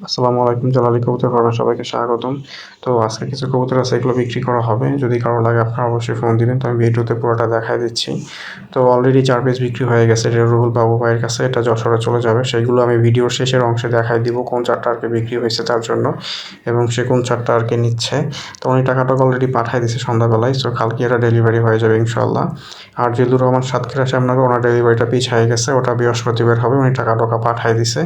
আসসালামু আলাইকুম, জালালী কবুতর ফার্মে সবাইকে স্বাগতম। তো আজকে কিছু কবুতর আছে, এগুলো বিক্রি করা হবে। যদি কারো লাগে আপনারা অবশ্যই ফোন দিবেন, তো আমি ভিডিওতে পুরোটা দেখায় দিচ্ছি। তো অলরেডি 4 পিস বিক্রি হয়ে গেছে, এটা রুহুল বাবু ভাইয়ের কাছে, এটা যশোরে চলে যাবে। সেইগুলো আমি ভিডিওর শেষের অংশে দেখায় দিব কোন চারটা আর কি বিক্রি হয়েছে তার জন্য, এবং সে কোন চারটা আর কি নিচ্ছে। তো উনি টাকাটা অলরেডি পাঠিয়ে দিচ্ছে সন্ধ্যাবেলায়, সো কালকে এটা ডেলিভারি হয়ে যাবে ইনশাল্লাহ। আর জিল্লুর রহমান সাতক্ষীরা শ্যামনগর, ওনার ডেলিভারিটা পিছিয়ে গেছে, ওটা বৃহস্পতিবার হবে। উনি টাকা পাঠিয়ে দিছে,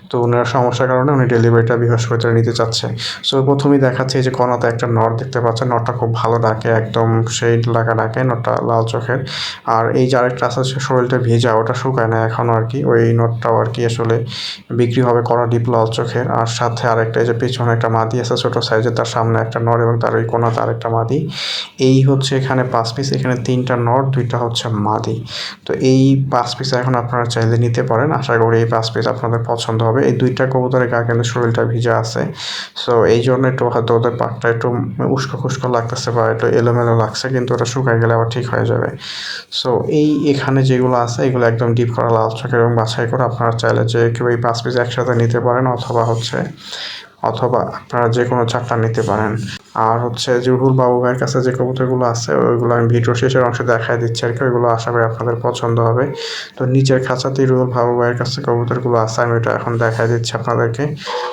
তো ওনার সমস্যার কারণে উনি ডেলিভারিটা বৃহস্পতিবার নিতে চাচ্ছে। সো প্রথমেই দেখাচ্ছে যে কর্নাতে একটা নর দেখতে পাচ্ছেন, নরটা খুব ভালো ডাকে, একদম সেই ডাকে, নরটা লাল চোখের। আর এই যে আরেকটা আছে, শরীরটা ভেজা, ওটা শুকায় না এখনও আর কি, ওই নরটাও আর কি আসলে বিক্রি হবে, কড়া ডিপ লাল চোখের। আর সাথে আরেকটা, এই যে পিছনে একটা মাদি আছে ছোট সাইজের, তার সামনে একটা নর এবং তার ওই কোনাতে আরেকটা মাদি। এই হচ্ছে এখানে 5 পিস, এখানে 3টা নর, 2টা হচ্ছে মাদি। তো এই 5 পিস এখন আপনারা চাইলে নিতে পারেন, আশা করি এই 5 পিস আপনাদের পছন্দ হবে। এই 2টা কবুতরের গা কিন্তু শরীরটা ভিজা আছে, সো এই জন্য একটু হয়তো ওদের পাকটা একটু উস্কো খুস্কো লাগতেছে বা একটু এলোমেলো লাগছে, কিন্তু ওটা শুকায় গেলে আবার ঠিক হয়ে যাবে। সো এই এখানে যেগুলো আছে এগুলো একদম ডিপ করা লাল চোখের এবং বাছাই করে আপনারা চাইলে যে কেউ এই 5 পিস একসাথে নিতে পারেন, অথবা আপনারা যে কোনো চারটা নিতে পারেন। আর হচ্ছে জুহুল বাবু ভাইয়ের কাছে যে কবুতরগুলো আছে ওইগুলো আমি ভিডিও শেষের অংশে দেখাই দিচ্ছি আর কি, ওইগুলো আশা করি আপনাদের পছন্দ হবে। তো নিচের খাঁচাতেই রুহুল বাবু ভাইয়ের কাছে কবুতরগুলো আছে, আমি ওটা এখন দেখাই দিচ্ছি আপনাদেরকে।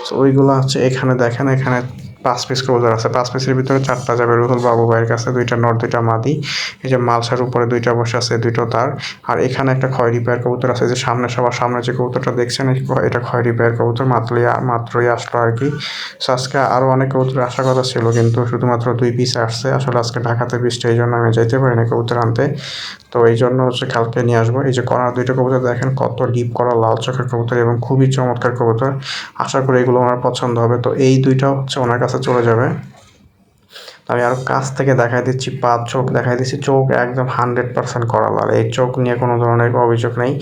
তো ওইগুলো হচ্ছে এখানে দেখেন, এখানে 5 পিস কবুতর আছে। 5 পিসের ভিতরে 4টা যাবে রুহুল বাবু ভাইয়ের কাছে, 2টা নর 2টা মাদি। এই যে মালসার উপরে 2টা বসে আছে, 2টো তার। আর এখানে একটা খয়েরি পেয়ার কবুতর আছে, যে সবার সামনে যে কবুতরটা দেখছেন, এটা খয়েরি পেয়ার কবুতর, মাত্রই আসলো আর কি। সো আজকে আরও অনেক কবুতর আসার কথা ছিল, কিন্তু শুধুমাত্র 2 পিস আসছে। আসলে আজকে ঢাকাতে বৃষ্টি, এই জন্য আমি যাইতে পারিনি কবুতর আনতে। তো এই জন্য হচ্ছে কালকে নিয়ে আসবো। এই যে কর্নার 2টা কবুতর দেখেন, কত ডিপ করা লাল চোখের কবুতর এবং খুবই চমৎকার কবুতর। আশা করি এগুলো ওনার পছন্দ হবে। তো এই 2টা হচ্ছে ওনার কাছে চলে যাবে। আমি আরও কাছ থেকে দেখাই দিচ্ছি, চোখ দেখাই দিচ্ছি, চোখ একদম 100% করা লাল, এই চোখ নিয়ে কোনো ধরনের অভিযোগ নেই।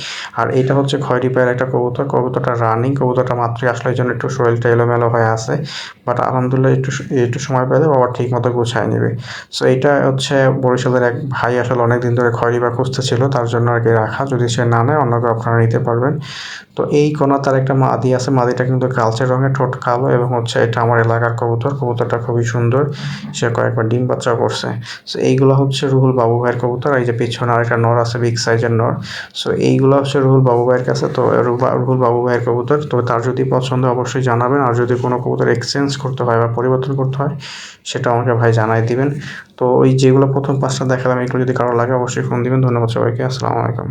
আর এটা হচ্ছে খয়েরি পায়ের একটা কবুতর, কবুতরটা রানিং, কবুতরটা মাত্রই আসলে এই জন্য একটু শরীরটা এলোমেলো হয়ে আছে, বাট আলহামদুলিল্লাহ একটু সময় পেলে বাবা ঠিক মতো গুছায় নেবে। সো এটা হচ্ছে বরিশালের এক ভাই আসলে অনেকদিন ধরে খয়েরি পায়ে খুঁজতেছিল, তার জন্য আর কি রাখা, যদি সে না নেয় অন্য কেউ আপনারা নিতে পারবেন। তো এই কোনা তার একটা মাদি আছে, মাদিটা কিন্তু কালচে রঙের, ঠোঁট কালো, এবং হচ্ছে এটা আমার এলাকার কবুতর, কবুতরটা খুবই সুন্দর, সে কয়েকবার ডিম বাচ্চা করছে। সো এইগুলো হচ্ছে রুহুল বাবু ভাইয়ের কবুতর। এই যে পেছনে আরেকটা নর আছে, বিগ সাইজের নর। সো এইগুলো হচ্ছে রুহুল বাবু ভাইয়ের কাছে। তো রুহুল বাবু ভাইয়ের কবুতর, তো তার যদি পছন্দ অবশ্যই জানাবেন। আর যদি কোনো কবুতর এক্সচেঞ্জ করতে হয় বা পরিবর্তন করতে হয়, সেটা আমাকে ভাই জানাই দিবেন। তো ওই যেগুলো প্রথম 5টা দেখালাম, এগুলো যদি কারো লাগে অবশ্যই ফোন দিবেন। ধন্যবাদ সবাইকে, আসসালামু আলাইকুম।